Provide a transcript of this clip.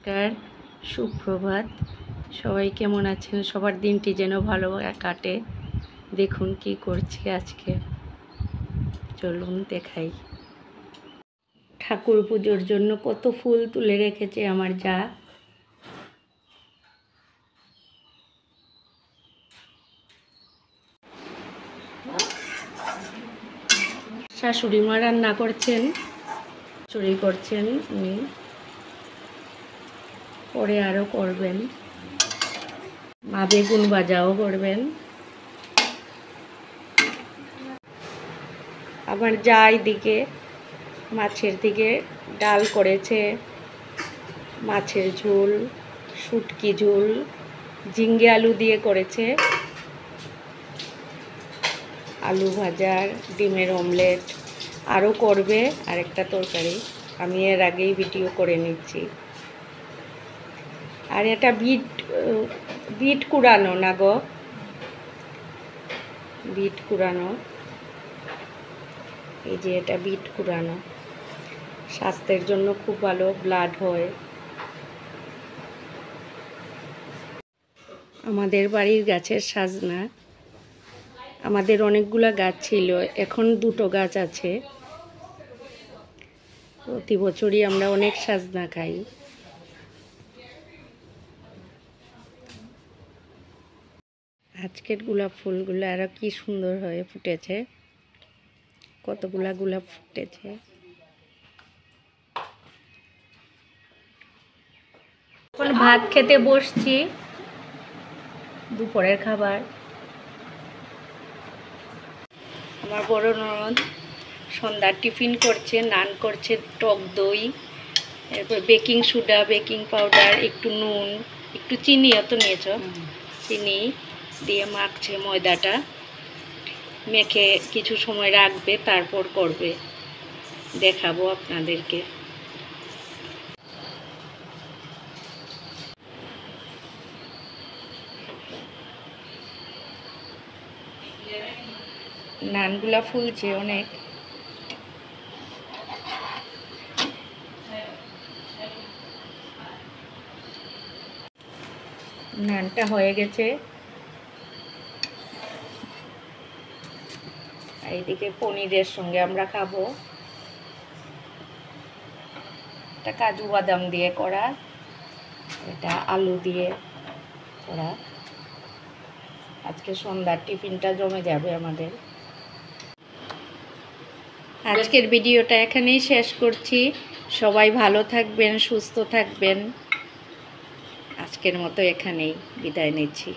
নমস্কার, সুপ্রভাত। সবাই কেমন আছেন? সবার দিনটি যেন ভালো কাটে। দেখুন কি করছি আজকে, চলুন দেখাই। ঠাকুর পুজোর জন্য কত ফুল তুলে রেখেছে আমার যা। শাশুড়ি মা রান্না করছেন, চুরি করছেন উনি, পরে আরও করবেন। মা বেগুন ভাজাও করবেন। আবার যা এদিকে মাছের দিকে ডাল করেছে, মাছের ঝোল, শুটকি ঝোল, ঝিঙ্গে আলু দিয়ে করেছে, আলু ভাজার, ডিমের অমলেট, আরও করবে আরেকটা তরকারি। আমি এর আগেই ভিডিও করে নিচ্ছি। আর এটা বিট কুড়ানো না গো, বিট কুড়ানো, এই যে এটা বিট কুড়ানো, স্বাস্থ্যের জন্য খুব ভালো, ব্লাড হয়। আমাদের বাড়ির গাছের সাজনা, আমাদের অনেকগুলো গাছ ছিল, এখন 2টো গাছ আছে। প্রতি বছরই আমরা অনেক সাজনা খাই। আজকের গোলাপ ফুলগুলো আরও কি সুন্দর হয়ে ফুটেছে, কতগুলা গোলাপ ফুটেছে। এখন ভাত খেতে বসছি, দুপুরের খাবার। আমার বড় ননদ সন্ধ্যার টিফিন করছে, নান করছে, টক দই, এরপর বেকিং সোডা, বেকিং পাউডার, একটু নুন, একটু চিনি, অত নিয়েছ, চিনি দিয়ে মাখছে। ময়দাটা মেখে কিছু সময় রাখবে, তারপর করবে, দেখাবো আপনাদেরকে। নানগুলা ফুলছে অনেক। নানটা হয়ে গেছে। এইদিকে পনিরের সঙ্গে আমরা খাবো, এটা কাজু বাদাম দিয়ে করা, এটা আলু দিয়ে করা। আজকে সন্ধ্যার টিফিনটা জমে যাবে আমাদের। আজকের ভিডিওটা এখানেই শেষ করছি। সবাই ভালো থাকবেন, সুস্থ থাকবেন। আজকের মতো এখানেই বিদায় নিচ্ছি।